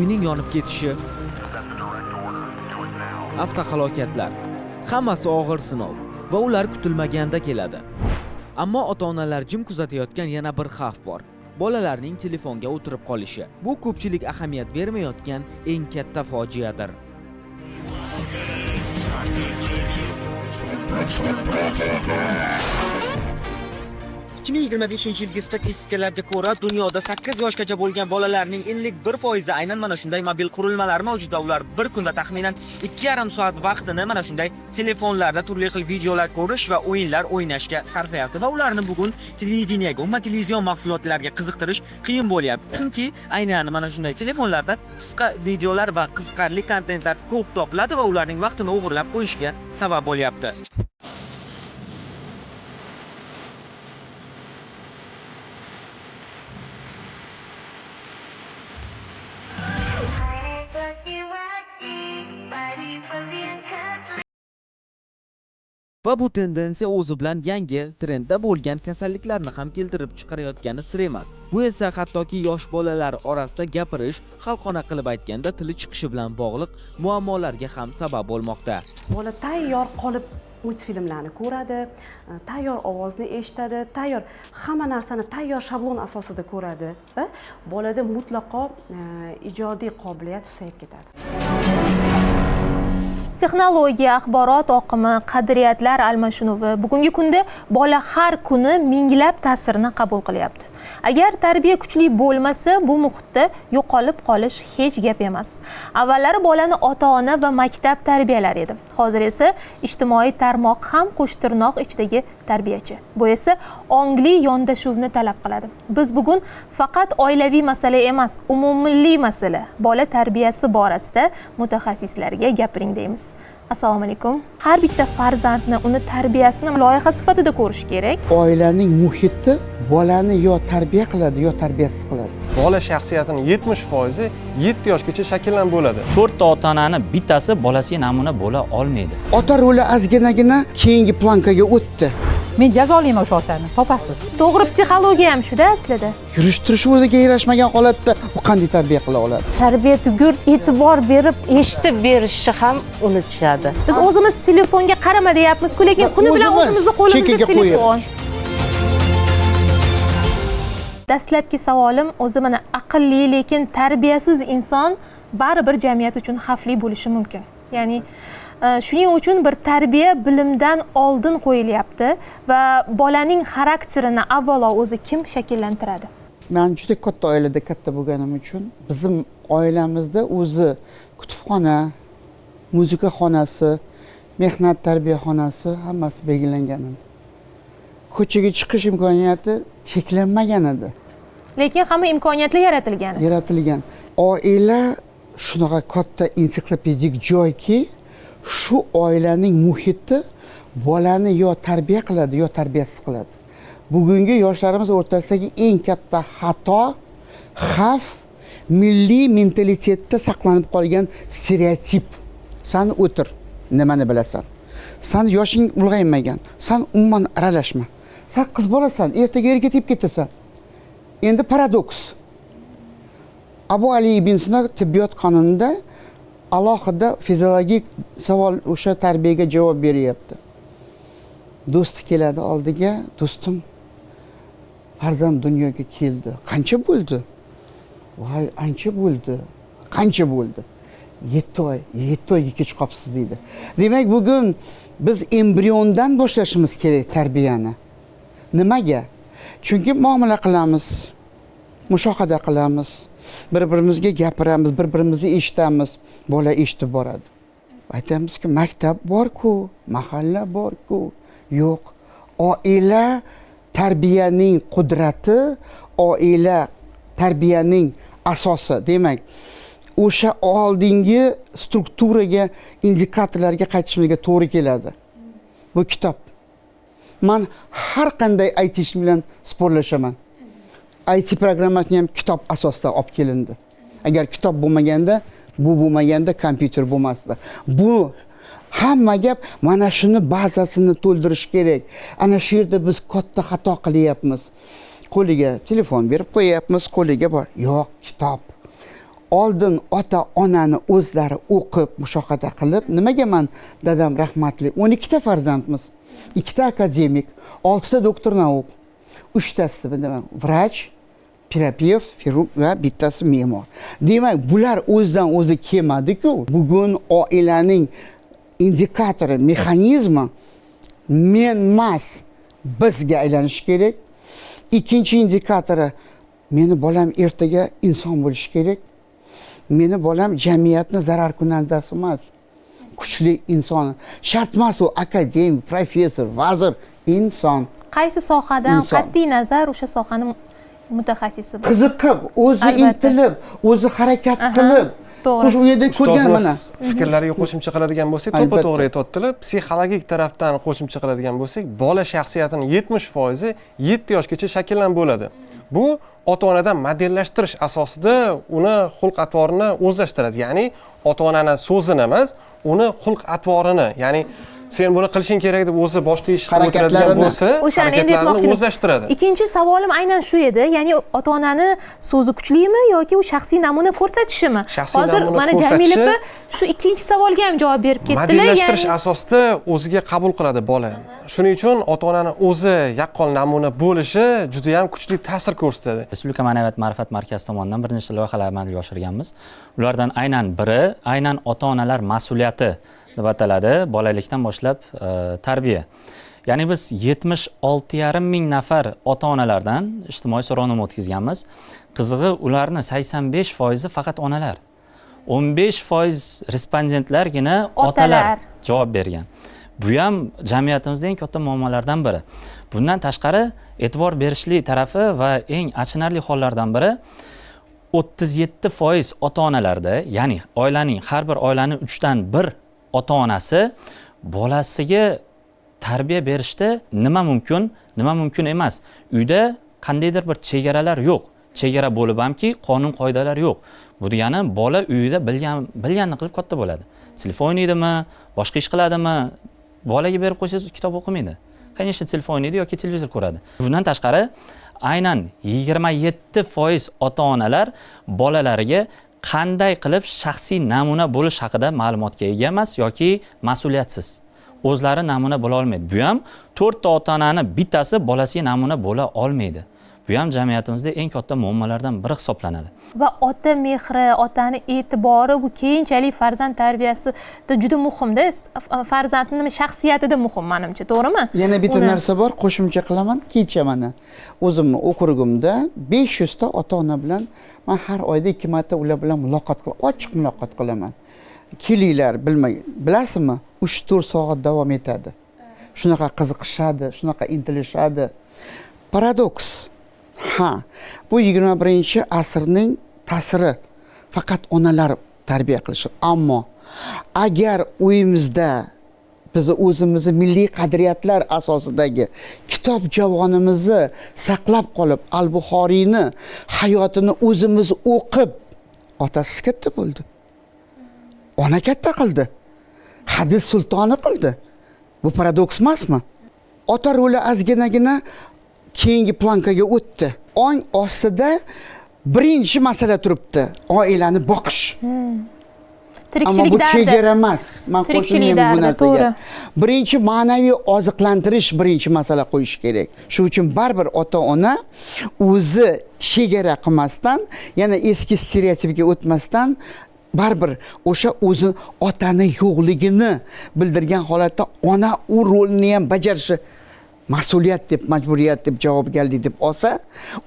uyning yonib ketishi, avtohalokatlar. Hammasi og'ir sinov va ular kutilmaganda keladi. Ammo ota-onalar jim kuzatayotgan yana bir xavf bor. Bolalarning telefonga o'tirib qolishi. Bu ko'pchilik ahamiyat bermayotgan eng katta fojiadir. 2025-yilgi statistikalarga ko'ra, dunyoda 8 yoshgacha bo'lgan bolalarning 51% aynan mana shunday mobil qurilmalar mavjud. Ular bir kunda taxminan 2,5 soat vaqtini mana shunday telefonlarda turli xil videolar ko'rish va o'yinlar o'ynashga sarflayapti va ularni bugun televideniyega, umuman televizion mahsulotlariga qiziqtirish qiyin bo'lyapti. Chunki aynan mana shunday telefonlarda qisqa videolar va qiziqarli kontentlar ko'p topiladi va ularning vaqtini o'g'irlab qo'yishga sabab bo'lyapti. Va bu tendensiya o'zi bilan yangi trendda bo'lgan kasalliklarni ham keltirib chiqarayotgani sir emas. Bu esa hattoki yosh bolalar orasida gapirish, xalqona qilib aytganda tili chiqishi bilan bog'liq muammolarga ham sabab bo'lmoqda. Bola tayyor qolib multfilmlarni ko'radi, tayyor ovozni eshitadi, tayyor hamma narsani tayyor shablon asosida ko'radi va bolada mutlaqo ijodiy qobiliyat susayib ketadi. Texnologiya, axborot oqimi, qadriyatlar almashinuvi bugungi kunda bola har kuni minglab ta'sirini qabul qilyapti. Agar tarbiya kuchli bo'lmasa, bu muhitda yo'qolib qolish hech gap emas. Avvallari bolani ota-ona va maktab tarbiyalar edi. Hozir esa ijtimoiy tarmoq ham qo'shtirnoq ichidagi tarbiyachi. Bu esa ongli yondashuvni talab qiladi. Biz bugun faqat oilaviy masala emas, umummilliy masala, bola tarbiyasi borasida mutaxassislarga gapiring deymiz. Assalomu alaykum. Har bitta farzandni uni tarbiyasini loyiha sifatida ko'rish kerak. Oilaning muhiti bolani yo tarbiya qiladi, yo tarbiyasiz qiladi. Bola shaxsiyatining 70% 7 yoshgacha shakllanib bo'ladi. 4 ta ota-onani bittasi bolasiga namuna bo'la olmaydi. Ota roli ozginagina keyingi plankaga o'tdi. Men jazolayman o'sha otani, topasiz. To'g'ri, psixologiya ham shuda aslida. Yurishtirish o'ziga yarashmagan holatda u qanday tarbiya qila oladi? Tarbiya tugul e'tibor berib, eshitib berishni ham unutishadi. Biz o'zimiz telefonga qarama deyapmiz-ku, lekin kuni bilan o'zimizning qo'limizda telefon. Dastlabki savolim o'zi mana aqlli lekin tarbiyasiz inson baribir jamiyat uchun xavfli bo'lishi mumkin. Ya'ni shuning uchun bir tarbiya bilimdan oldin qo'yilyapti va bolaning xarakterini avvalo o'zi kim shakllantiradi? Men juda katta oilada katta bo'lganim uchun bizim oilamizda o'zi kutubxona, muzika xonasi, mehnat tarbiya xonasi hammasi belgilangan edi. Ko'chaga chiqish imkoniyati cheklanmagan edi. Lekin hamma imkoniyatlar yaratilgan. Yaratilgan. Oila shunaqa katta ensiklopedik joyki, shu oilaning muhiti bolani yo tarbiya qiladi, yo tarbiyasiz qiladi. Bugungi yoshlarimiz o'rtasidagi eng katta xato, xavf milliy mentalitetda saqlanib qolgan stereotip. Sen o'tir, nimani bilasan? Sen yoshing ulg'aymagan, sen umuman aralashma. Sen qiz bolasan, ertaga erga tep ketasan. Endi paradoks. Abu Ali ibn Sino tibbiyot qonunida alohida fiziologik savol o'sha tarbiyaga javob beryapti. Do'sti keladi oldiga, do'stim, farzand dunyoga keldi. Qancha bo'ldi? Voy, ancha bo'ldi. Qancha bo'ldi? 7 oy, 7 oyga kech qolibsiz deydi. Demak, bugun biz embriondan boshlashimiz kerak tarbiyani. Nimaga? Chunki muomala qilamiz, mushohada qilamiz, bir-birimizga gapiramiz, bir-birimizni eshitamiz, bola eshitib boradi. Aytamizki, maktab bor-ku, mahalla bor-ku. Yo'q. Oila tarbiyaning qudrati, oila tarbiyaning asosi. Demak, o'sha oldingi strukturaga, indikatorlarga qaytishimizga to'g'ri keladi. Bu kitob. Men har qanday IT bilan sporlashaman. IT programmasini ham kitob asosida olib kelindi. Agar kitob bo'lmaganda, bu bo'lmaganda kompyuter bo'lmasdi. Bu hamma gap mana shuni bazasini to'ldirish kerak. Ana shu yerda biz katta xato qilyapmiz. Qo'liga telefon berib qo'yapmiz, qo'liga bor. Yo'q, kitob. oldin ota onani o'zlari o'qib mushohada qilib, nimaga men dadam rahmatli 12 ta farzandmiz, 2 ta akademik, 6 ta doktor nauk, 3 tasi vrach, terapevt, xirurg va bittasi me'mor. Demak, bular o'zidan o'zi kelmadi-ku. Bugun oilaning indikatori, mexanizmi men emas, bizga aylanishi kerak. Ikkinchi indikatori, meni bolam ertaga inson bo'lishi kerak. Meni bolam jamiyatni zarar kunandasi emas, kuchli inson. Shart emas u akademik, professor, vazir, inson. Qaysi sohadan qat'iy nazar o'sha sohani mutaxassisi bo'ladi. Qiziqib, o'zi intilib, o'zi harakat qilib, xush u yerda ko'rgan mana. Fikrlariga qo'shimcha qiladigan bo'lsak, to'g'ri aytibdilar. Psixologik tarafdan qo'shimcha qiladigan bo'lsak, bola shaxsiyatining 70% 7 yoshgacha shakllanib bo'ladi. Bu ota-onadan modellashtirish asosida uni xulq-atvorini o'zlashtiradi. Ya'ni ota-onaning so'zini emas, uni xulq-atvorini, ya'ni sen buni qilishing kerak deb o'zi boshqa ish qilib o'tiradigan bo'lsa, o'shani endi aytmoqchiman. o'zlashtiradi. Ikkinchi savolim aynan shu edi. Ya'ni ota-onani so'zi kuchlimi yoki u shaxsiy namuna ko'rsatishimi? Hozir mana Jamila opa shu ikkinchi savolga ham javob berib ketdilar. Modellashtirish asosida o'ziga qabul qiladi bola. Shuning uchun ota-onaning o'zi yaqqol namuna bo'lishi juda ham kuchli ta'sir ko'rsatadi. Respublika ma'naviyat ma'rifat markazi tomonidan bir nechta loyihalar amalga oshirganmiz. Ulardan aynan biri ota-onalar mas'uliyati deb ataladi, bolalikdan boshlab tarbiya. Ya'ni biz 76,5 ming nafar ota-onalardan ijtimoiy so'rovnoma o'tkazganmiz. Qizig'i, ularni 85% faqat onalar. 15% respondentlargina otalar javob bergan. Bu ham jamiyatimizda eng katta muammolardan biri. Bundan tashqari, e'tibor berishli tarafi va eng achinarli hollardan biri 37% ota-onalarda, ya'ni har bir oilaning 3dan 1 ota-onasi bolasiga tarbiya berishda nima mumkin emas. Uyda qandaydir bir chegaralar yo'q. Chegara bo'lib hamki qonun qoidalar yo'q. Bu degani bola uyida bilganini qilib katta bo'ladi. Telefon o'ynaydimi, boshqa ish qiladimi? Bolaga berib qo'ysangiz kitob o'qimaydi. Конечно, telefon o'ynaydi yoki televizor ko'radi. Bundan tashqari, aynan 27% ota-onalar bolalariga qanday qilib shaxsiy namuna bo'lish haqida ma'lumotga ega emas yoki mas'uliyatsiz. O'zlari namuna bo'la olmaydi. Bu ham 4 ta ota-onani bittasi bolasiga namuna bo'la olmaydi. Bu ham jamiyatimizda eng katta muammolardan biri hisoblanadi. Va ota mehri, otani e'tibori bu keyinchalik farzand tarbiyasida juda muhimda. Farzandning shaxsiyatida muhim menimcha, to'g'rimi? Yana bitta narsa bor, qo'shimcha qilaman, kecha mana o'zimni okrugimda 500 ta ota-ona bilan men har oyda 2 marta ular bilan ochiq muloqot qilaman. Kelinglar, bilasizmi? 3-4 soat davom etadi. Shunaqa qiziqishadi, shunaqa intilishadi. Paradoks. Bu 21-asrning ta'siri. Faqat onalar tarbiya qilishi. Ammo agar uyimizda biz o'zimizni milliy qadriyatlar asosidagi kitob javonimizni saqlab qolib, Al-Buxoriyni hayotini o'zimiz o'qib, otasi katta bo'ldi. Ona katta qildi. Hadis sultoni qildi. Bu paradoks emasmi? Ota roli ozginagina keyingi plankaga o'tdi. Ong ostida birinchi masala turibdi, oilani boqish. Ammo bu chegara emas. Men qo'shilmayman bu narsaga. Birinchi ma'naviy oziqlantirish birinchi masala qo'yish kerak. Shuning uchun baribir ota-ona o'zi chegara qilmasdan, yana eski stereotipga o'tmasdan baribir o'sha o'zi otani yo'qligini bildirgan holatda ona u rolni ham bajarishi mas'uliyat deb, majburiyat deb, javobgarlik deb olsa,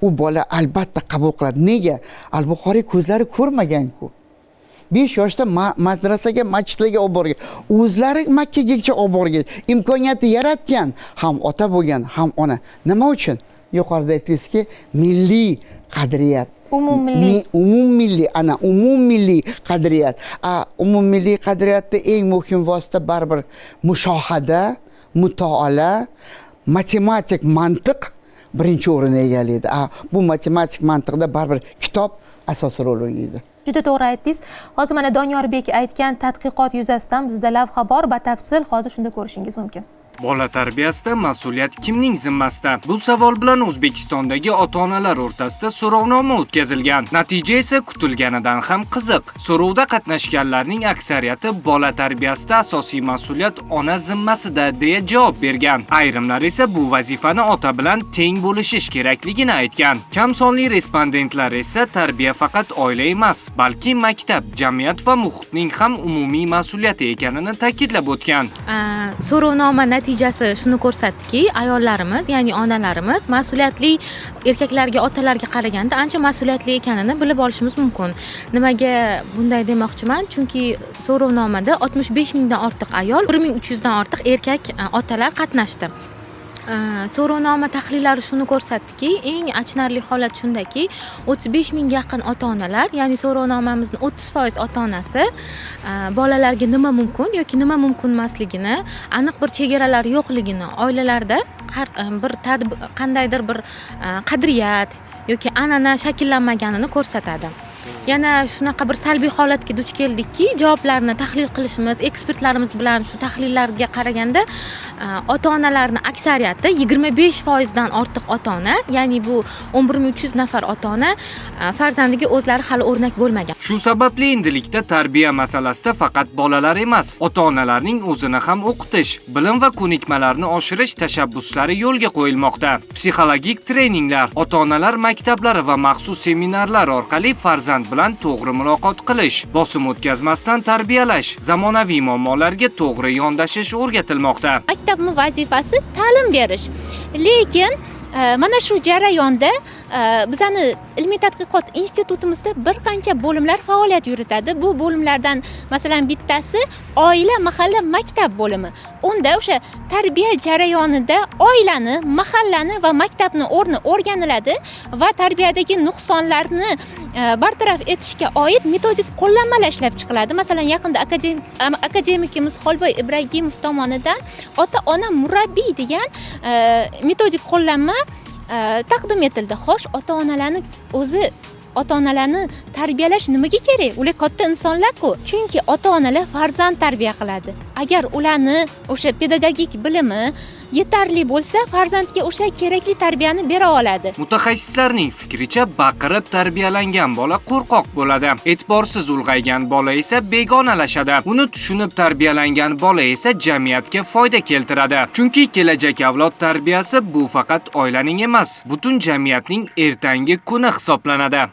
u bola albatta qabul qiladi. Nega? Al-Buxoriy ko'zlari ko'rmagan-ku. 5 yoshda madrasaga, masjidlarga olib borgan. O'zlari Makkagacha olib borgan. Imkoniyatni yaratgan, ham ota bo'lgan, ham ona. Nima uchun? Yuqorida aytdingizki, milliy qadriyat. Umummilliy qadriyat. Umummilliy qadriyatda eng muhim vosita baribir mushohada, mutolaa, matematik mantiq birinchi o'rinni egallaydi. Bu matematik mantiqda baribir kitob asosiy rol o'ynaydi. Juda to'g'ri aytdingiz. Hozir mana Donyorbek aytgan tadqiqot yuzasidan bizda lavha bor, batafsil hozir shunda ko'rishingiz mumkin. Bola tarbiyasida mas'uliyat kimning zimmasida? Bu savol bilan O'zbekistondagi ota-onalar o'rtasida so'rovnoma o'tkazilgan. Natija esa kutilganidan ham qiziq. So'rovda qatnashganlarning aksariyati bola tarbiyasida asosiy mas'uliyat ona zimmasida deya javob bergan. Ayrimlar esa bu vazifani ota bilan teng bo'lishish kerakligini aytgan. Kam sonli respondentlar esa tarbiya faqat oila emas, balki maktab, jamiyat va muhitning ham umumiy mas'uliyati ekanini ta'kidlab o'tgan. So'rovnoma natijasi shuni ko'rsatdiki, ayollarimiz, ya'ni onalarimiz mas'uliyatli erkaklarga, otalarga qaraganda ancha mas'uliyatli ekanini bilib olishimiz mumkin. Nimaga bunday demoqchiman? Chunki so'rovnomada 65 mingdan ortiq ayol, 1300 dan ortiq erkak otalar qatnashdi. So'rovnoma tahlillari shuni ko'rsatdiki, eng achinarli holat shundaki, 35 mingga yaqin ota-onalar, ya'ni so'rovnomamizning 30% ota-onasi bolalarga nima mumkin yoki nima mumkin emasligini, aniq bir chegaralar yo'qligini, oilalarda qandaydir bir qadriyat yoki an'ana shakllanmaganini ko'rsatadi. Yana shunaqa bir salbiy holatga duch keldikki, javoblarni tahlil qilishimiz, ekspertlarimiz bilan shu tahlillarga qaraganda ota-onalarning aksariyati 25% dan ortiq ota-ona, ya'ni bu 11300 nafar ota-ona farzandiga o'zlari hali o'rnak bo'lmagan. Shu sababli endilikda tarbiya masalasida faqat bolalar emas, ota-onalarning o'zini ham o'qitish, bilim va ko'nikmalarni oshirish tashabbuslari yo'lga qo'yilmoqda. Psixologik treninglar, ota-onalar maktablari va maxsus seminarlar orqali farzand bilan to'g'ri muloqot qilish, bosim o'tkazmasdan tarbiyalash, zamonaviy muammolarga to'g'ri yondashish o'rgatilmoqda. Maktabning vazifasi ta'lim berish. Lekin mana shu jarayonda bizani ilmiy tadqiqot institutimizda bir qancha bo'limlar faoliyat yuritadi. Bu bo'limlardan masalan bittasi oila, mahalla, maktab bo'limi. Unda o'sha tarbiya jarayonida oilani, mahallani va maktabni o'rni o'rganiladi va tarbiyadagi nuqsonlarni bartaraf etishga oid metodik qo'llanmalar ishlab chiqiladi. Masalan, yaqinda akademikimiz Xolboy Ibragimov tomonidan ota-ona murabbiy degan metodik qo'llanma taqdim etildi. Xo'sh, ota-onalarni tarbiyalash nimaga kerak? Ular katta insonlar-ku. Chunki ota-onalar farzand tarbiya qiladi. Agar ularni o'sha pedagogik bilimi yetarli bo'lsa, farzandga o'sha kerakli tarbiyani bera oladi. Mutaxassislarning fikricha, baqirib tarbiyalangan bola qo'rqoq bo'ladi. E'tiborsiz ulg'aygan bola esa begonalashadi. Uni tushunib tarbiyalangan bola esa jamiyatga foyda keltiradi. Chunki kelajak avlod tarbiyasi bu faqat oilaning emas, butun jamiyatning ertangi kuni hisoblanadi.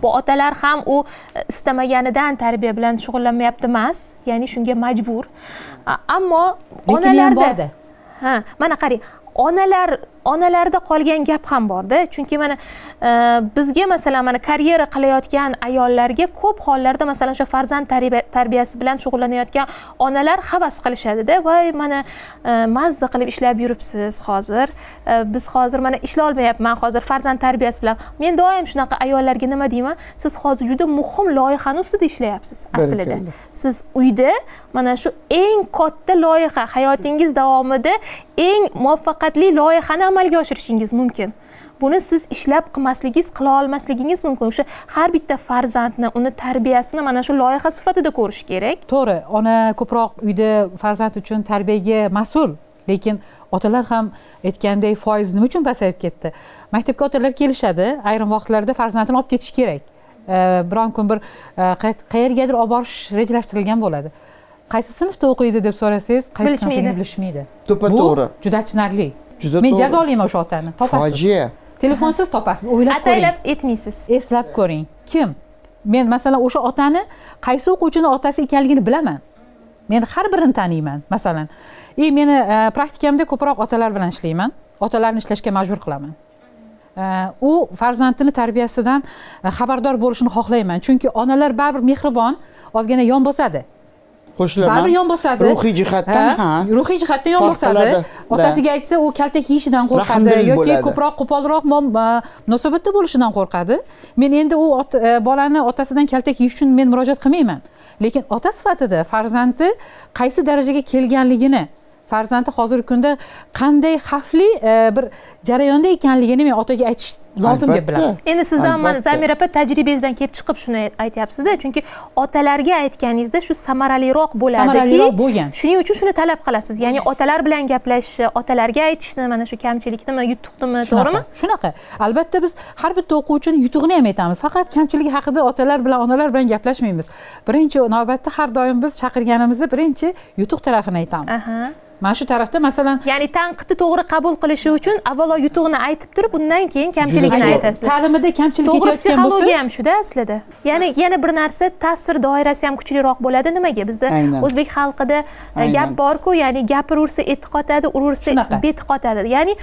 Bu otalar ham u istamaganidan tarbiya bilan shug'ullanmayapti emas, ya'ni shunga majbur. Ammo onalarda mana qarang, onalarda qolgan gap ham borda. Chunki mana bizga masalan mana karyera qilayotgan ayollarga ko'p hollarda masalan o'sha farzand tarbiyasi bilan shug'ullanayotgan onalar havas qilishadi-da, voy mana mazza qilib ishlab yuribsiz hozir. Biz hozir mana ishlay olmayapman hozir farzand tarbiyasi bilan. Men doim shunaqa ayollarga nima deyman? Siz hozir juda muhim loyihani ustida ishlayapsiz aslida. Siz uyda mana shu eng katta loyiha, hayotingiz davomida eng muvaffaqiyatli loyihani amalga oshirishingiz mumkin. Buni siz ishlab qilmasligingiz, qila olmasligingiz mumkin. O'sha har bitta farzandni, uni tarbiyasini mana shu loyiha sifatida ko'rish kerak. To'g'ri, ona ko'proq uyda farzand uchun tarbiyaga mas'ul, lekin otalar ham aytgandek foiz nima uchun pasayib ketdi? Maktabga otalar kelishadi, ayrim vaqtlarda farzandini olib ketish kerak. Biron kun bir qayergadir olib borish rejalashtirilgan bo'ladi. Qaysi sinfda o'qiydi deb so'rasangiz, qaysi sinfligini bilishmaydi. To'g'ri. Juda achinarli. Men jazolayman o'sha otani. Topasiz. Fojia. Telefonsiz topasiz, o'ylab ko'ring. Ataylab etmaysiz. Eslab ko'ring. Kim? Men masalan o'sha otani qaysi o'quvchini otasi ekanligini bilaman. Men har birini taniyman, masalan. Meni praktikamda ko'proq otalar bilan ishlayman. Otalarni ishlashga majbur qilaman. U farzandini tarbiyasidan xabardor bo'lishini xohlayman. Chunki onalar baribir mehribon, ozgina yon bosadi. Qo'shilaman. Baribir yon bosadi. Ruhiy jihatdan ham. Ruhiy jihatdan yon bosadi. Otasiga aytsa, u kaltak yeyishidan qo'rqadi yoki ko'proq qo'polroq munosabatda bo'lishidan qo'rqadi. Men endi u bolani otasidan kaltak yeyish uchun men murojaat qilmayman. Lekin ota sifatida farzandi qaysi darajaga kelganligini farzandi hozirgi kunda qanday xavfli bir jarayonda ekanligini men otaga aytish lozim deb bilaman. Endi siz ham Zamira opa tajribangizdan kelib chiqib shuni aytyapsiz-da, chunki otalarga aytganingizda shu samaraliroq bo'ladiki. Samaraliroq bo'lgan. Shuning uchun shuni talab qilasiz. Ya'ni otalar bilan gaplashishni, otalarga aytishni, mana shu kamchiliknimi, yutuqnimi, to'g'rimi? Shunaqa. Albatta biz har bitta o'quvchini yutug'ini ham aytamiz. Faqat kamchiligi haqida otalar bilan, onalar bilan gaplashmaymiz. Birinchi navbatda har doim biz chaqirganimizda birinchi yutuq tarafini aytamiz. Mana shu tarafda masalan, ya'ni tanqidni to'g'ri qabul qilishi uchun avvalo yutug'ini aytib turib, undan keyin kamchiligini aytasiz. Ta'limida kamchilik to'g'ri ketayotgan bo'lsa, psixologiya ham shuda aslida. Ya'ni yana bir narsa, ta'sir doirasi ham kuchliroq bo'ladi. Nimaga? Bizda o'zbek xalqida gap bor-ku, ya'ni gapirursa eti qotadi, urursa beti qotadi. Ya'ni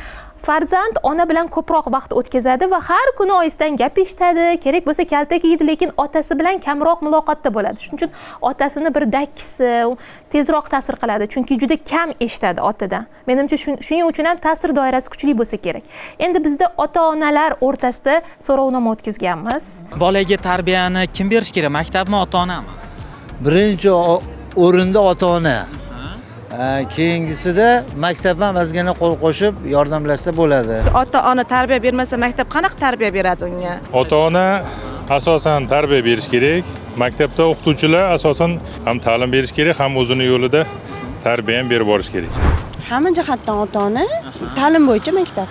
farzand ona bilan ko'proq vaqt o'tkazadi va har kuni oyisidan gap eshitadi, kerak bo'lsa kaltak yeydi, lekin otasi bilan kamroq muloqotda bo'ladi. Shuning uchun otasini bir dakkisi tezroq ta'sir qiladi, chunki juda kam eshitadi otadan. Menimcha shuning uchun ham ta'sir doirasi kuchli bo'lsa kerak. Endi bizda ota-onalar o'rtasida so'rovnoma o'tkazganmiz. Bolaga tarbiyani kim berish kerak, maktabmi, ota-onami? Birinchi o'rinda ota-ona. Keyingisida maktab ham ozgina qo'l qo'shib yordamlashsa bo'ladi. Ota-ona tarbiya bermasa, maktab qanaqa tarbiya beradi unga? Ota-ona asosan tarbiya berish kerak. Maktabda o'qituvchilar asosan ham ta'lim berish kerak, ham o'zini yo'lida tarbiya ham berib borish kerak. Hamma jihatdan ota-ona, ta'lim bo'yicha maktab.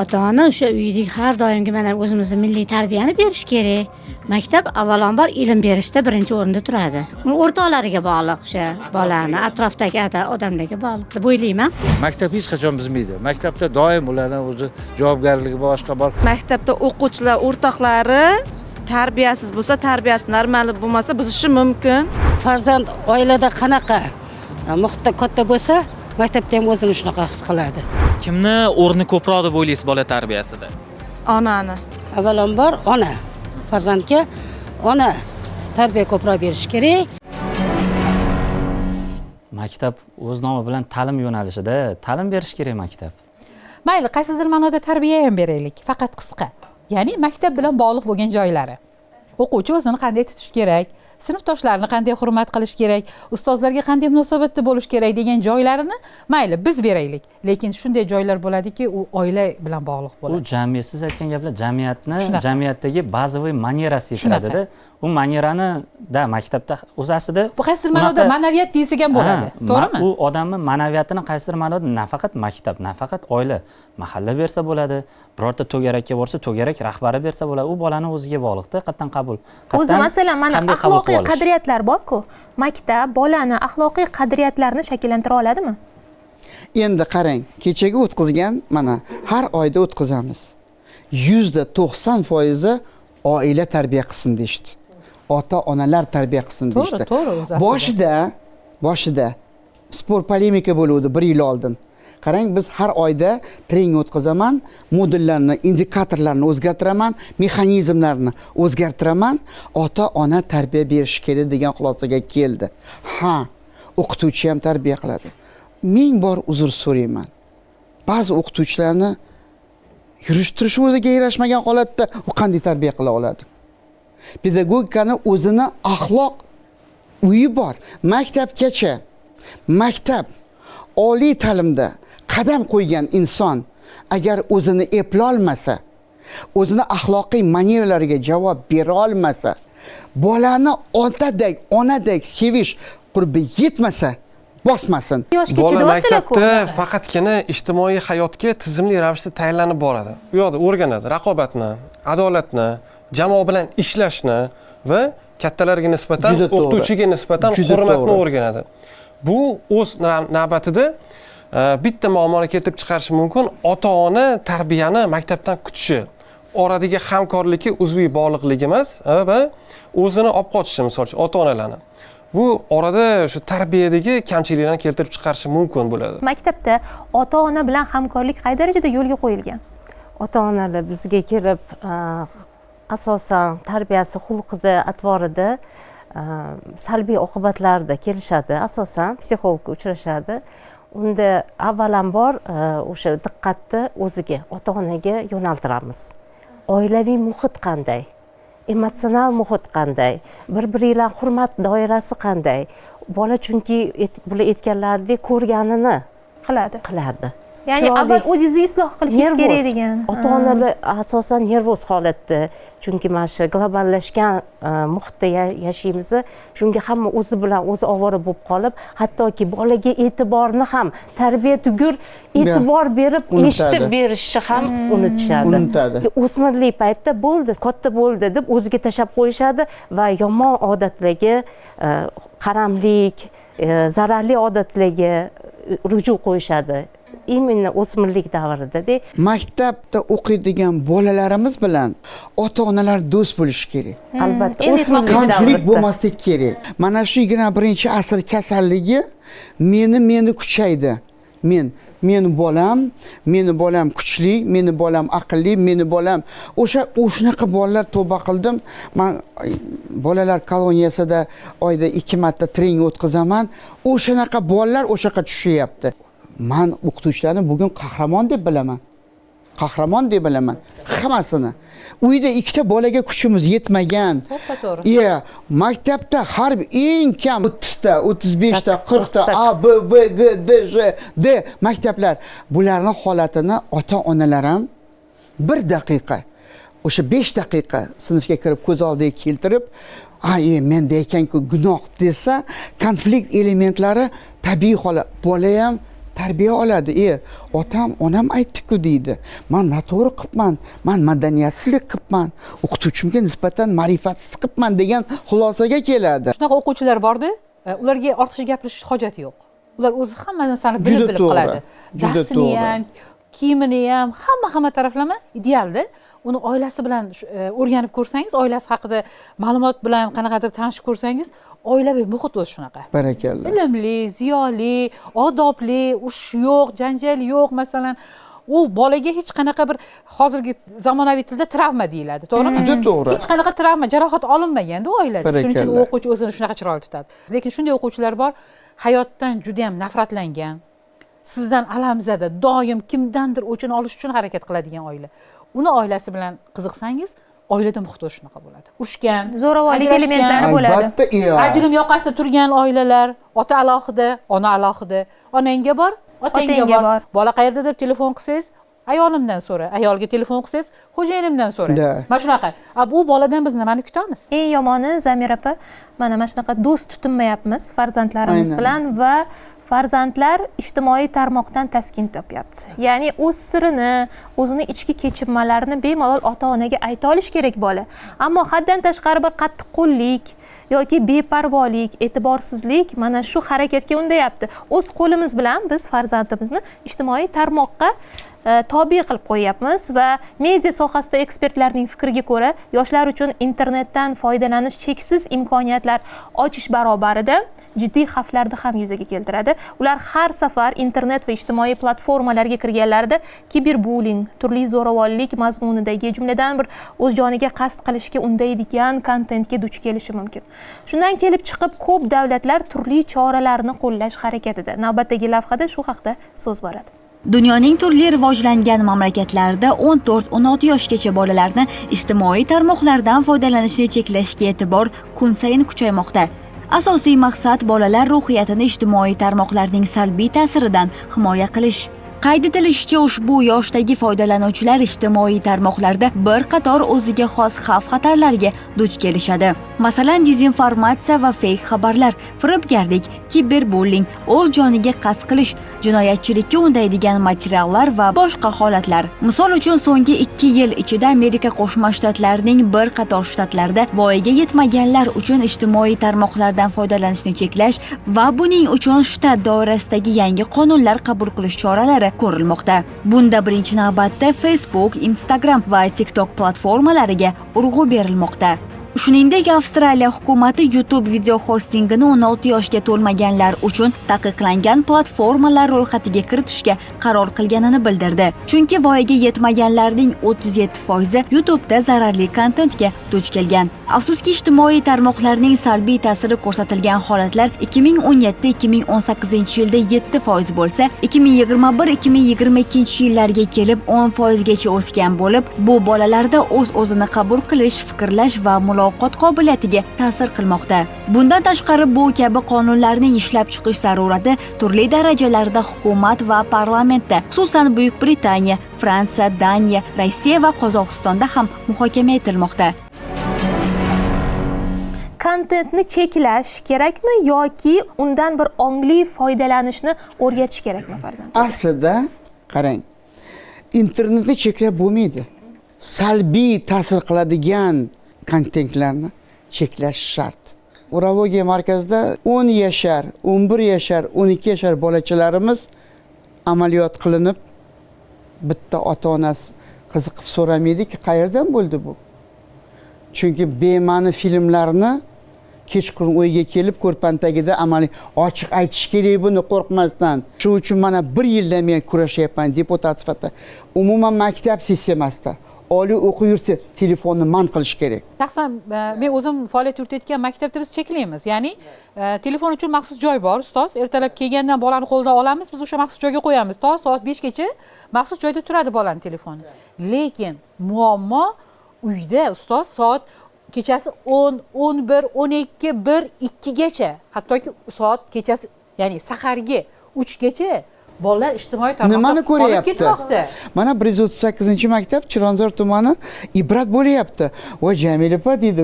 Ota-ona o'sha uydagi har doimgi mana o'zimizning milliy tarbiyani berish kerak. Maktab avvalambor ilm berishda birinchi o'rinda turadi. O'rtoqlariga bog'liq, o'sha bolani, atrofdagi odamlarga bog'liq deb o'ylayman. Maktab hech qachon bizmaydi. Maktabda doim ularning o'zi javobgarligi boshqa bor. Maktabda o'quvchilar o'rtoqlari tarbiyasiz bo'lsa, tarbiyasi normal bo'lmasa buzishi mumkin. Farzand oilada qanaqa muhitda katta bo'lsa, maktabda ham o'zini shunaqa his qiladi. Kimni o'rni ko'proq deb o'ylaysiz bola tarbiyasida? Onani. Avvalambor ona. Farzandga ona tarbiya ko'proq berish kerak. Maktab o'z nomi bilan ta'lim yo'nalishida ta'lim berish kerak maktab. Mayli, qaysidir ma'noda tarbiya ham beraylik, faqat qisqa. Ya'ni maktab bilan bog'liq bo'lgan joylari. O'quvchi o'zini qanday tutish kerak, sinfdoshlarini qanday hurmat qilish kerak, ustozlarga qanday munosabatda bo'lish kerak degan joylarini mayli biz beraylik. Lekin shunday joylar bo'ladiki, u oila bilan bog'liq bo'ladi. U jamiyat, siz aytgan gaplar jamiyatdagi bazaviy manierasi yetiladi-da. U manierani maktabda o'zasida bu qaysidir ma'noda ma'naviyat deysiz ham bo'ladi. To'g'rimi? U odamning ma'naviyatini qaysidir ma'noda nafaqat maktab, nafaqat oila, mahalla bersa bo'ladi. Birorta to'garakka borsa, to'garak rahbari bersa bo'ladi. U bolani o'ziga bog'liqda, qattan qabul. O'zi masalan, mana axloqiy qadriyatlar bor-ku. Maktab bolani axloqiy qadriyatlarini shakllantira oladimi? Endi qarang, kechaga o'tkazgan, mana har oyda o'tkazamiz. 90% oila tarbiya qilsin deydi. Ota-onalar tarbiya qilsin deydi. Boshida sport polemika bo'ldi 1 yil oldin. Qarang, biz har oyda trening o'tkazaman, modullarni, indikatorlarni o'zgartiraman, mexanizmlarni o'zgartiraman, ota-ona tarbiya berish kerak degan xulosaga keldi. Ha, o'qituvchi ham tarbiya qiladi. Ming bor uzr so'rayman. Ba'zi o'qituvchilarni yurishtirish o'ziga yarashmagan holatda u qanday tarbiya qila oladi? Pedagogikani o'zini axloq uyi bor. Maktabgacha, maktab oliy ta'limda qadam qo'ygan inson agar o'zini eplolmasa, o'zini axloqiy manieralariga javob bera olmasa, bolani otadek, onadek sevish qurbi yetmasa, bosmasin. Bola maktabda faqatgina ijtimoiy hayotga tizimli ravishda tayyorlanib boradi. U yoqda o'rganadi raqobatni, adolatni, jamoa bilan ishlashni va kattalarga nisbatan, o'qituvchiga nisbatan hurmatni o'rganadi. Bu o'z navbatida bitta muammoni keltirib chiqarishi mumkin. Ota-ona tarbiyani maktabdan kutishi, oradagi hamkorlikka uzviy bog'liqligi emas va o'zini olib qochishi, masalan, ota-onalarni. Bu orada shu tarbiyadagi kamchiliklarni keltirib chiqarishi mumkin bo'ladi. Maktabda ota-ona bilan hamkorlik qay darajada yo'lga qo'yilgan? Ota-onalar bizga kelib asosan tarbiyasi, xulqida, atvorida salbiy oqibatlarda kelishadi, asosan psixologga uchrashadi. Unda avvalambor o'sha diqqatni o'ziga, ota-onaga yo'naltiramiz. Oilaviy muhit qanday? Emotsional muhit qanday? Bir-biringlar hurmat doirasi qanday? Bola chunki bular aytganlaridek ko'rganini qiladi. Ya'ni Chiroyli. avval o'zingizni isloh qilishingiz Nervoz. kerak degan. Ota onalar asosan nervoz holatda. Chunki mana shu globallashgan muhitda yashaymiz. Shunga hamma o'zi bilan o'zi ovora bo'lib qolib, hattoki bolaga e'tiborni ham tarbiya tugur e'tibor berib eshitib berishni ham unutishadi. O'smirlik paytida bo'ldi, katta bo'ldi deb o'ziga tashab qo'yishadi va yomon odatlarga, qaramlik, zararli odatlarga ruju qo'yishadi. Именно o'smirlik davrida-da. Maktabda o'qiydigan bolalarimiz bilan ota-onalar do'st bo'lishi kerak. Albatta, konflikt bo'lmasligi kerak. Mana shu 21-asr kasalligi meni kuchaydi. Meni bolam kuchli, meni bolam aqlli, meni bolam o'shunaqa bolalar tavba qildim. Men bolalar koloniyasida oyda 2 marta trening o'tkazaman. O'shanaqa bolalar o'sha yoqqa tushyapti. Men o'qituvchilarni bugun qahramon deb bilaman. Hammasini. Uyda ikkita bolaga kuchimiz yetmagan. Maktabda har eng kam 30 ta, 35 ta, 40 ta A, B, V, G, D, J, D maktablar. Bularning holatini ota-onalar ham 1 daqiqa, o'sha 5 daqiqa sinfga kirib ko'z oldiga keltirib, menda ekan-ku gunoh desa, konflikt elementlari tabiiy holat. Bola ham tarbiya oladi. Otam, onam aytdi-ku deydi. Men noto'g'ri qilibman, men madaniyatsizlik qilibman, o'qituvchimga nisbatan ma'rifatsiz qilibman degan xulosaga keladi. Shunaqa o'quvchilar borda, ularga ortiqcha gapirish hojati yo'q. Ular o'zi hamma narsani bilib qiladi. Darsini ham, kiyimini ham, hamma taraflama idealda. Uni oilasi bilan o'rganib ko'rsangiz, oilasi haqida ma'lumot bilan qanaqadir tanishib ko'rsangiz, oilaviy muhit o'zi shunaqa. Barakalla. Bilimli, ziyoli, odobli, urush yo'q, janjal yo'q, masalan, u bolaga hech qanaqa bir hozirgi zamonaviy tilda travma deyiladi, to'g'rimi? Juda to'g'ri. Hech qanaqa travma, jarohat olinmaganda oilada. Shuning uchun o'quvchi o'zini shunaqa chiroyli tutadi. Lekin shunday o'quvchilar bor, hayotdan juda ham nafratlangan, sizdan alamzada, doim kimdandir o'chini olish uchun harakat qiladigan oila. Uni oilasi bilan qiziqsangiz, oilada muhit o'zi shunaqa bo'ladi. Urushgan, zo'ravonlik elementlari bo'ladi. Albatta, ajrim yoqasida turgan oilalar, ota alohida, ona alohida. Onangga bor, otangga bor. Bola qayerda deb telefon qilsangiz, ayolimdan so'ra. Ayolga telefon qilsangiz, xo'jayinimdan so'ra. Mana shunaqa. Bu boladan biz nimani kutamiz? Eng yomoni Zamira opa, mana shunaqa do'st tutinmayapmiz farzandlarimiz bilan va farzandlar ijtimoiy tarmoqdan taskin topyapti. Ya'ni o'z sirini, o'zini ichki kechinmalarini bemalol ota-onaga ayta olish kerak bola. Ammo haddan tashqari bir qattiqqo'llik yoki beparvolik, e'tiborsizlik mana shu harakatga undayapti. O'z qo'limiz bilan biz farzandimizni ijtimoiy tarmoqqa tobe qilib qo'yyapmiz va media sohasida ekspertlarning fikriga ko'ra, yoshlar uchun internetdan foydalanish cheksiz imkoniyatlar ochish barobarida jiddiy xavflarni ham yuzaga keltiradi. Ular har safar internet va ijtimoiy platformalarga kirganlarida kiberbullying, turli zo'ravonlik mazmunidagi, jumladan bir o'z joniga qasd qilishga undaydigan kontentga duch kelishi mumkin. Shundan kelib chiqib, ko'p davlatlar turli choralarni qo'llash harakatida. Navbatdagi lavhada shu haqda so'z boradi. Dunyoning turli rivojlangan mamlakatlarida 14-16 yoshgacha bolalarni ijtimoiy tarmoqlardan foydalanishni cheklashga e'tibor kun sayin kuchaymoqda. Asosiy maqsad bolalar ruhiyatini ijtimoiy tarmoqlarning salbiy ta'siridan himoya qilish. Qayd etilishicha, ushbu yoshdagi foydalanuvchilar ijtimoiy tarmoqlarda bir qator o'ziga xos xavf-xatarlarga duch kelishadi. Masalan, dezinformatsiya va feyk xabarlar, firibgarlik, kiberbullying, o'z joniga qasd qilish, jinoyatchilikka undaydigan materiallar va boshqa holatlar. Misol uchun, so'nggi 2 yil ichida Amerika Qo'shma Shtatlarining bir qator shtatlarida voyaga yetmaganlar uchun ijtimoiy tarmoqlardan foydalanishni cheklash va buning uchun shtat doirasidagi yangi qonunlar qabul qilish choralari ko'rilmoqda. Bunda birinchi navbatda Facebook, Instagram va TikTok platformalariga urg'u berilmoqda. Shuningdek, Avstraliya hukumati YouTube video hostingini 16 yoshga to'lmaganlar uchun taqiqlangan platformalar ro'yxatiga kiritishga qaror qilganini bildirdi. Chunki voyaga yetmaganlarning 37% YouTube'da zararli kontentga duch kelgan. Afsuski, ijtimoiy tarmoqlarning salbiy ta'siri ko'rsatilgan holatlar 2017-2018 yilda 7% bo'lsa, 2021-2022 yillarga kelib 10% gacha o'sgan bo'lib, bu bolalarda o'z-o'zini qabul qilish, fikrlash va muloqot muloqot qobiliyatiga ta'sir qilmoqda. Bundan tashqari bu kabi qonunlarning ishlab chiqish zarurati turli darajalarda hukumat va parlamentda, xususan Buyuk Britaniya, Fransiya, Daniya, Rossiya va Qozog'istonda ham muhokama etilmoqda. Kontentni cheklash kerakmi yoki undan bir ongli foydalanishni o'rgatish kerakmi farzand? Aslida qarang, internetni cheklab bo'lmaydi. Salbiy ta'sir qiladigan kontentlarni cheklash shart. Urologiya markazida 10 yashar, 11 yashar, 12 yashar bolachalarimiz amaliyot qilinib, bitta ota-onasi qiziqib so'ramaydiki, qayerdan bo'ldi bu? Chunki bema'ni filmlarni kechqurun o'yga kelib ko'rpan tagida amaliy ochiq aytish kerak buni qo'rqmasdan. Shuning uchun mana 1 yildan men kurashyapman deputat sifatida. Umuman maktab sistemasida oliy o'quv yurti telefonni man qilish kerak. Shaxsan men o'zim faoliyat yuritayotgan maktabda biz cheklaymiz. Ya'ni telefon uchun maxsus joy bor, ustoz. Ertalab kelgandan bolani qo'ldan olamiz, biz o'sha maxsus joyga qo'yamiz. To soat 5 gacha maxsus joyda turadi bolaning telefoni. Lekin muammo uyda ustoz soat kechasi 10, 11, 12, 1, 2 gacha, hattoki soat kechasi, ya'ni sahargi 3 gacha bolalar ijtimoiy tarmoqda qolib ketmoqda. Mana 138-maktab Chilonzor tumani ibrat bo'lyapti. Va Jamila opa deydi,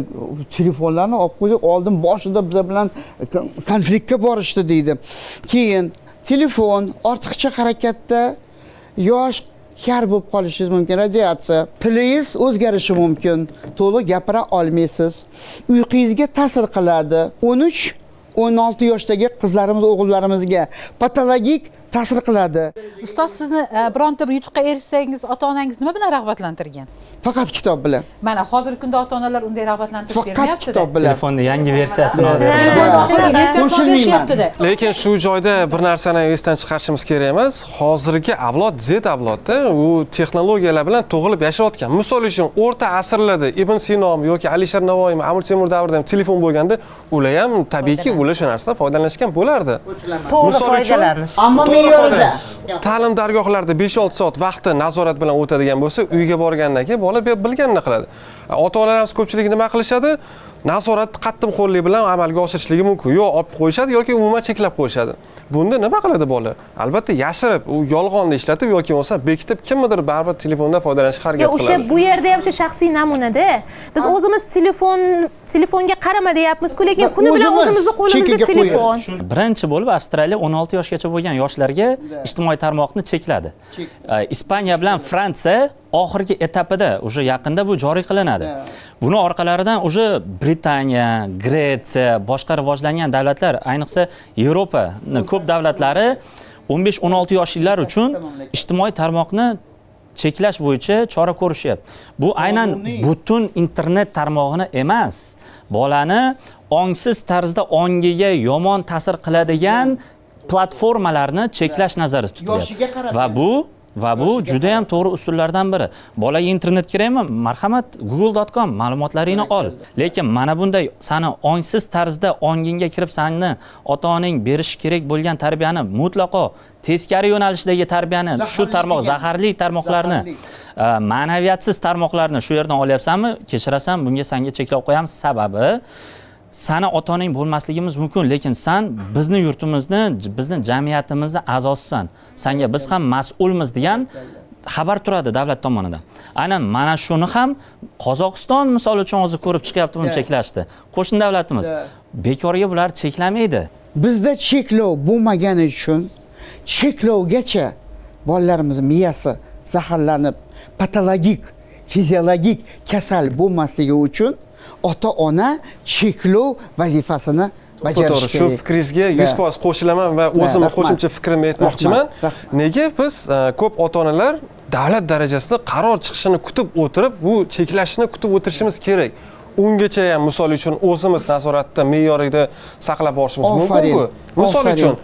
telefonlarni olib qo'ydik, oldin boshida biz bilan konfliktga borishdi deydi. Keyin telefon ortiqcha harakatda yosh kar bo'lib qolishingiz mumkin, radiatsiya. Tilingiz o'zgarishi mumkin, to'liq gapira olmaysiz. Uyqungizga ta'sir qiladi. 13-16 yoshdagi qizlarimiz, o'g'illarimizga patologik ta'sir qiladi. Ustoz, sizni bironta bir yutuqqa erishsangiz, ota-onangiz nima bilan rag'batlantirgan? Faqat kitob bilan. Mana hozirgi kunda ota-onalar unday rag'batlantirib bermayapti-da. Telefonni yangi versiyasini berishyapti-da. Lekin shu joyda bir narsani esdan chiqarishimiz kerak emas. Hozirgi avlod Z avlodda u texnologiyalar bilan tug'ilib yashayotgan. Misol uchun o'rta asrlarda Ibn Sino yoki Alisher Navoiy, Amir Temur davrida ham telefon bo'lganda, ular ham tabiiyki ular shu narsadan foydalanishgan bo'lardi. To'g'ri foydalanish. Ammo me'yorida. Ta'lim dargohlarida 5-6 soat vaqti nazorat bilan o'tadigan bo'lsa, uyga borgandan keyin bola bilganini qiladi. Ota-onalarimiz ko'pchilik nima qilishadi? Nazoratni qattiq qo'llik bilan amalga oshirishligi mumkin. Yo olib qo'yishadi yoki umuman cheklab qo'yishadi. Bunda nima qiladi bola? Albatta yashirib, u yolg'onni ishlatib yoki bo'lmasa bekitib kimnidir baribir telefondan foydalanishga harakat qiladi. O'sha bu yerda ham shu shaxsiy namunada biz o'zimiz telefonga qarama deyapmiz-ku, lekin kuni bilan o'zimizning qo'limizda telefon. Birinchi bo'lib Avstraliya 16 yoshgacha bo'lgan yoshlarga ijtimoiy tarmoqni chekladi. Ispaniya bilan Fransiya oxirgi etapida, o'sha yaqinda bu joriy qilinadi. Buni orqalaridan o'sha Britaniya, Gretsiya, boshqa rivojlangan davlatlar, ayniqsa Yevropaning ko'p davlatlari 15-16 yoshlilar uchun ijtimoiy tarmoqni cheklash bo'yicha chora ko'rishyapti. Bu aynan butun internet tarmog'ini emas, bolani ongsiz tarzda ongiga yomon ta'sir qiladigan platformalarni cheklash nazarda tutilyapti. Va bu juda ham to'g'ri usullardan biri. Bolaga internet kerakmi? Marhamat, google.com ma'lumotlaringni ol. Lekin mana bunday sani ongsiz tarzda ongingga kirib seni ota-oning berish kerak bo'lgan tarbiyani mutlaqo teskari yo'nalishdagi tarbiyani, shu tarmoq zaharli tarmoqlarni, ma'naviyatsiz tarmoqlarni shu yerdan olyapsanmi? Kechirasan, bunga senga cheklov qo'yamiz. Sababi sana ota-oning bo'lmasligimiz mumkin, lekin sen bizni yurtimizni, bizni jamiyatimizni a'zosisan. Senga biz ham mas'ulmiz degan xabar turadi davlat tomonidan. Aynan mana shuni ham Qozog'iston misol uchun hozir ko'rib chiqyapti, buni cheklashdi. Qo'shni davlatimiz bekorga bular cheklamaydi. Bizda cheklov bo'lmagani uchun cheklovgacha bolalarimiz miyasi zaharlanib, patologik, fiziologik kasal bo'lmasligi uchun ota-ona cheklov vazifasini bajarishi kerak. Shu fikringizga 100% qo'shilaman va o'zimni qo'shimcha fikrimni aytmoqchiman. Nega biz ko'p ota-onalar davlat darajasida qaror chiqishini kutib o'tirib, bu cheklashni kutib o'tirishimiz kerak. Ungacha ham misol uchun o'zimiz nazoratda me'yorida saqlab borishimiz mumkin-ku. Misol uchun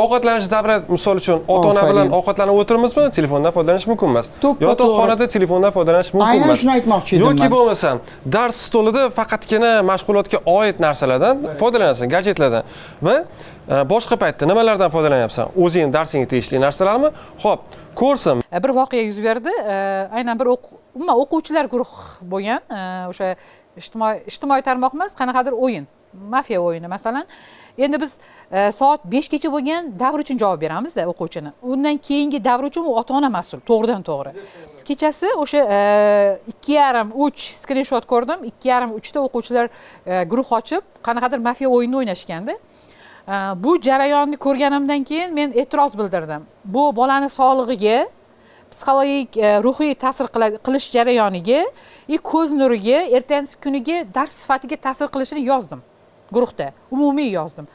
ovqatlanish davrida misol uchun ota-ona bilan ovqatlanib o'tirmizmi? Telefondan foydalanish mumkin emas. Yotoqxonada telefondan foydalanish mumkin emas. Aynan shuni aytmoqchi edim. Yoki bo'lmasa, dars stolida faqatgina mashg'ulotga oid narsalardan foydalanasan, gadjetlardan va boshqa paytda nimalardan foydalanyapsan? O'zing darsingga tegishli narsalarmi? Xo'p, ko'rsin. Bir voqea yuz berdi. Aynan bir umuman o'quvchilar guruh bo'lgan. O'sha ijtimoiy tarmoq emas, qanaqadir o'yin, mafiya o'yini masalan. Endi biz soat 5 gacha bo'lgan davr uchun javob beramizda o'quvchini. Undan keyingi davr uchun u ota-ona mas'ul, to'g'ridan to'g'ri. Kechasi o'sha 2,5-3 skrinshot ko'rdim. 2,5-3 ta o'quvchilar guruh ochib, qanaqadir mafiya o'yinini o'ynashganda. Bu jarayonni ko'rganimdan keyin men e'tiroz bildirdim. Bu bolani sog'lig'iga, psixologik, ruhiy ta'sir qilish jarayoniga, ko'z nuriga, ertangi kuniga dars sifatiga ta'sir qilishini yozdim. Guruhda umumiy yozdim.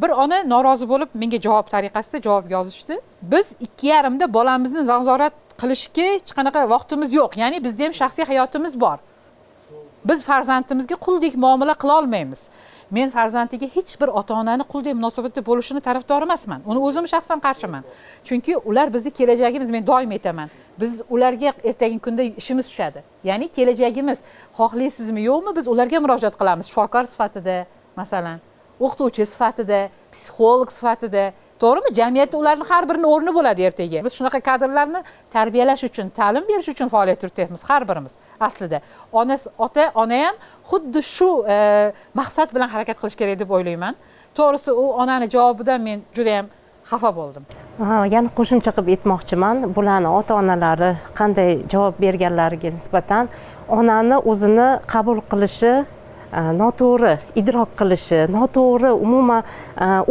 Bir ona norozi bo'lib menga javob tariqasida javob yozishdi. Biz 2,5 da bolamizni nazorat qilishga hech qanaqa vaqtimiz yo'q. Ya'ni bizda ham shaxsiy hayotimiz bor. Biz farzandimizga quldek muomala qila olmaymiz. Men farzandiga hech bir ota-onani quldek munosabatda bo'lishini tarafdor emasman. Uni o'zim shaxsan qarshiman. Chunki ular bizning kelajagimiz, men doim aytaman. Biz ularga ertangi kunda ishimiz tushadi. Ya'ni kelajagimiz, xohlaysizmi yo'qmi, biz ularga murojaat qilamiz shifokor sifatida, masalan, o'qituvchi sifatida, psixolog sifatida. To'g'rimi? Jamiyatda ularning har birining o'rni bo'ladi ertaga. Biz shunaqa kadrlarni tarbiyalash uchun, ta'lim berish uchun faoliyat yuritamiz har birimiz aslida. Ota-ona ham xuddi shu maqsad bilan harakat qilish kerak deb o'ylayman. To'g'risi u onani javobidan men juda ham xafa bo'ldim. Yana qo'shimcha qilib aytmoqchiman, bularning ota-onalari qanday javob berganlariga nisbatan onani o'zini qabul qilishi, noto'g'ri idrok qilishi, noto'g'ri umuman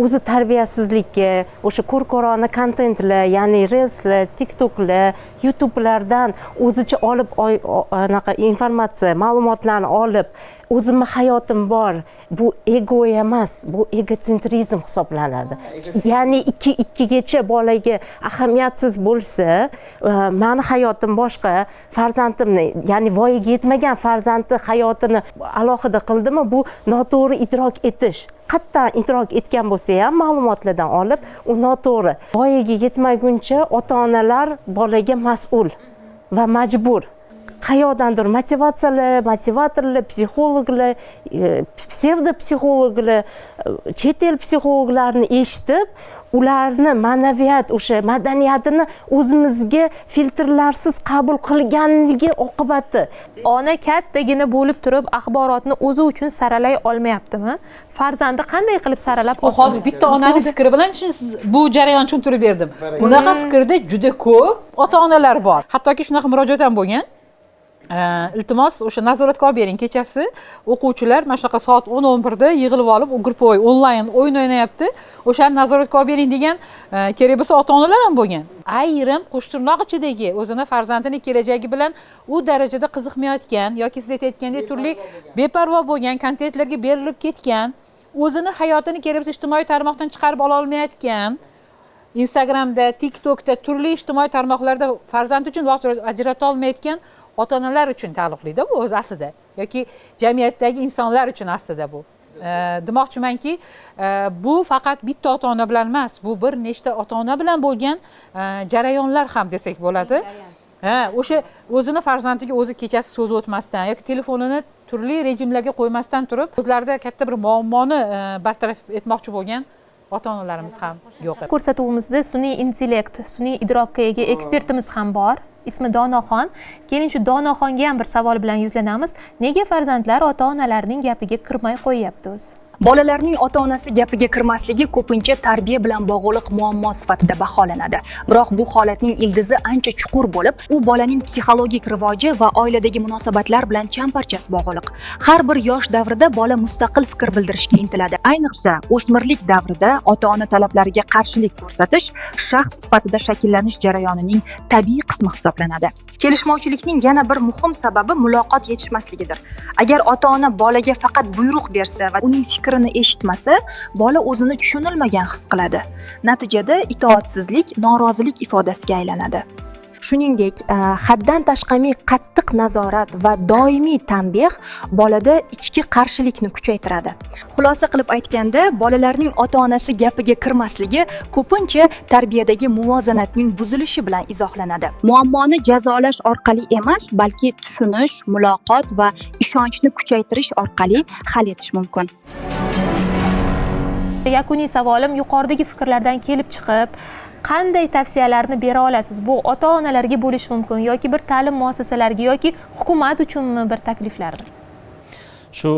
o'zi tarbiyasizlikka, o'sha ko'r-ko'rona kontentlar, ya'ni Reelslar, TikToklar, YouTube'lardan o'zicha olib anaqa informatsiya, ma'lumotlarni olib, o'zimni hayotim bor. Bu ego emas, bu egocentrizm hisoblanadi. Ya'ni 2gacha bolaga ahamiyatsiz bo'lsa, meni hayotim boshqa, farzandimni, ya'ni voyaga yetmagan farzandi hayotini alohida qildimi, bu noto'g'ri idrok etish. Qattan idrok etgan bo'lsa ham ma'lumotlardan olib, u noto'g'ri. Voyaga yetmaguncha ota-onalar bolaga mas'ul va majbur. Qayoqdandir motivatorlar, psixologlar, psevdo psixologlar, chet el psixologlarini eshitib, ularni ma'naviyat, o'sha madaniyatini o'zimizga filtrlarsiz qabul qilganligi oqibati. Ona kattagina bo'lib turib axborotni o'zi uchun saralay olmayaptimi? Farzandi qanday qilib saralab olsin? Hozir bitta onaning fikri bilan bu jarayonni tushuntirib berdim. Bunaqa fikrda juda ko'p ota-onalar bor. Hattoki shunaqa murojaat ham bo'lgan. Iltimos o'sha nazoratga olib bering, kechasi o'quvchilar mana shunaqa soat 10-11 da yig'ilib olib, u gruppovoy onlayn o'yin o'ynayapti. O'shani nazoratga olib bering degan kerak bo'lsa ota-onalar ham bo'lgan. Ayrim qo'shtirnoq ichidagi o'zini farzandining kelajagi bilan u darajada qiziqmayotgan yoki siz aytayotgandek turli beparvo bo'lgan kontentlarga berilib ketgan, o'zini hayotini kerak bo'lsa ijtimoiy tarmoqdan chiqarib ola olmayotgan, Instagramda, TikTokda, turli ijtimoiy tarmoqlarda farzandi uchun vaqt ajrata olmayotgan ota-onalar uchun taalluqli-da bu o'z aslida, yoki jamiyatdagi insonlar uchun aslida bu. Demoqchimanki, bu faqat bitta ota-ona bilan emas, bu bir nechta ota-ona bilan bo'lgan jarayonlar ham desak bo'ladi. O'sha o'zini farzandiga o'zi kechasi so'z o'tmasdan yoki telefonini turli rejimlarga qo'ymasdan turib, o'zlarida katta bir muammoni bartaraf etmoqchi bo'lgan ota-onalarimiz ham yo'q. Ko'rsatuvimizda sun'iy intellekt, sun'iy idrokka ega ekspertimiz ham bor. Ismi Donoxon. Keling shu Donoxonga ham bir savol bilan yuzlanamiz. Nega farzandlar ota-onalarining gapiga kirmay qo'yyapti o'zi? Bolalarning ota-onasi gapiga kirmasligi ko'pincha tarbiya bilan bog'liq muammo sifatida baholanadi. Biroq bu holatning ildizi ancha chuqur bo'lib, u bolaning psixologik rivoji va oiladagi munosabatlar bilan chambarchas bog'liq. Har bir yosh davrida bola mustaqil fikr bildirishga intiladi. Ayniqsa, o'smirlik davrida ota-ona talablariga qarshilik ko'rsatish shaxs sifatida shakllanish jarayonining tabiiy qismi hisoblanadi. Kelishmovchilikning yana bir muhim sababi muloqot yetishmasligidir. Agar ota-ona bolaga faqat buyruq bersa va uning fikrini eshitmasa, bola o'zini tushunilmagan his qiladi. Natijada itoatsizlik, norozilik ifodasiga aylanadi. Shuningdek, haddan tashqari qattiq nazorat va doimiy tanbeh bolada ichki qarshilikni kuchaytiradi. Xulosa qilib aytganda, bolalarning ota-onasi gapiga kirmasligi ko'pincha tarbiyadagi muvozanatning buzilishi bilan izohlanadi. Muammoni jazolash orqali emas, balki tushunish, muloqot va ishonchni kuchaytirish orqali hal etish mumkin. Yakuniy savolim, yuqoridagi fikrlardan kelib chiqib, qanday tavsiyalarni bera olasiz? Bu ota-onalarga bo'lishi mumkin yoki bir ta'lim muassasalariga yoki hukumat uchunmi bir takliflarmi? shu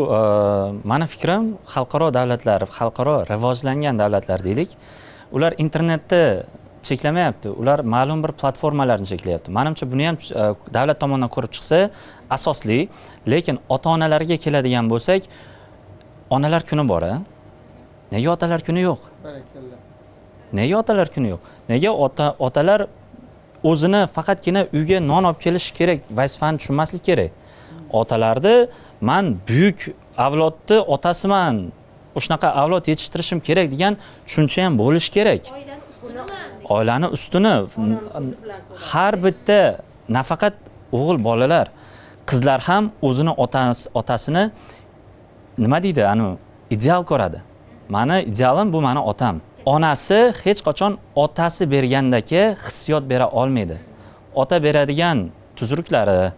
mani fikrim xalqaro davlatlar, xalqaro rivojlangan davlatlar deylik, ular internetni cheklamayapti, ular ma'lum bir platformalarni cheklayapti. Menimcha buni ham davlat tomonidan ko'rib chiqsa asosli, lekin ota-onalarga keladigan bo'lsak, onalar kuni bor, nega otalar kuni yo'q? Nega otalar kuni yo'q? Nega otalar o'zini faqatgina uyga non olib kelish kerak, vazifani tushunmaslik kerak. Otalarni men buyuk avlodni otasiman, o'shanaqa avlod yetishtirishim kerak degan tushuncha ham bo'lish kerak. Oilani ustuni har bitta nafaqat o'g'il bolalar, qizlar ham o'zini otasini nima deydi, ideal ko'radi. Mani idealim bu mani otam. Onasi hech qachon otasi bergandagi hissiyot bera olmaydi. Ota beradigan tuzruklari,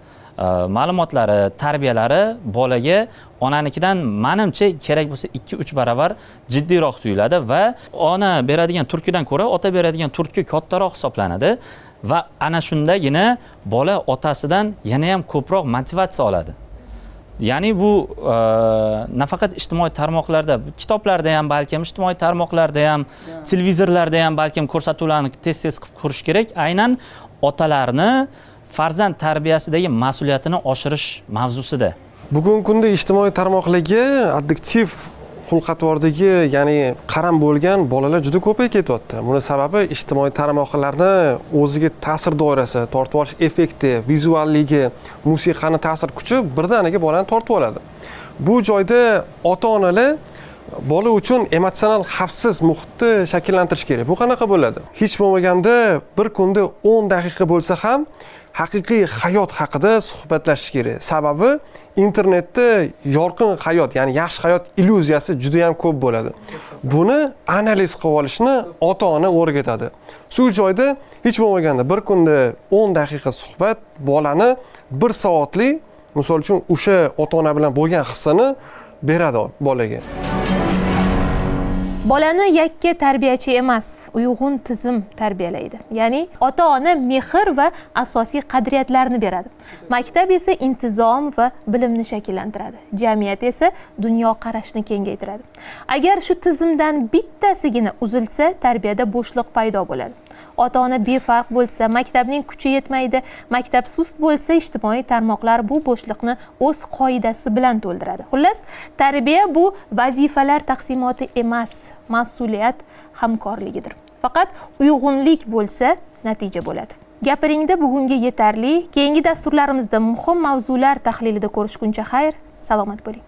ma'lumotlari, tarbiyalari bolaga onanikidan menimcha kerak bo'lsa 2-3 barobar jiddiyroq tuyuladi va ona beradigan turkidan ko'ra ota beradigan turki kattaroq hisoblanadi va ana shundagina bola otasidan yana ham ko'proq motivatsiya oladi. Ya'ni bu nafaqat ijtimoiy tarmoqlarda, kitoblarda ham, balkim ijtimoiy tarmoqlarda ham, televizorlarda ham balkim ko'rsatuvlarni tez-tez qilib ko'rish kerak. Aynan otalarni farzand tarbiyasidagi mas'uliyatini oshirish mavzusida. Bugungi kunda ijtimoiy tarmoqlarga addiktiv xulq-atvordagi, ya'ni qaram bo'lgan bolalar juda ko'payib ketyapti. Buni sababi ijtimoiy tarmoqlarni o'ziga ta'sir doirasi, tortib olish effekti, vizualligi, musiqani ta'sir kuchi birdaniga bolani tortib oladi. Bu joyda ota-onalar bola uchun emotsional xavfsiz muhitni shakllantirish kerak. Bu qanaqa bo'ladi? Hech bo'lmaganda bir kunda 10 daqiqa bo'lsa ham haqiqiy hayot haqida suhbatlashish kerak. Sababi internetda yorqin hayot, ya'ni yaxshi hayot illyuziyasi juda ham ko'p bo'ladi. Buni analiz qilib olishni ota-ona o'rgatadi. Shu joyda hech bo'lmaganda bir kunda 10 daqiqa suhbat bolani 1 soatlik, misol uchun o'sha ota-ona bilan bo'lgan hissini beradi bolaga. Bolani yakka tarbiyachi emas, uyg'un tizim tarbiyalaydi. Ya'ni ota-ona mehr va asosiy qadriyatlarni beradi. Maktab esa intizom va bilimni shakllantiradi. Jamiyat esa dunyoqarashni kengaytiradi. Agar shu tizimdan bittasigina uzilsa, tarbiyada bo'shliq paydo bo'ladi. Ota-ona befarq bo'lsa, maktabning kuchi yetmaydi, maktab sust bo'lsa, ijtimoiy tarmoqlar bu bo'shliqni o'z qoidasi bilan to'ldiradi. Xullas, tarbiya bu vazifalar taqsimoti emas, mas'uliyat hamkorligidir. Faqat uyg'unlik bo'lsa, natija bo'ladi. Gapiringda bugunga yetarli. Keyingi dasturlarimizda muhim mavzular tahlilida ko'rishguncha xayr, salomat bo'ling.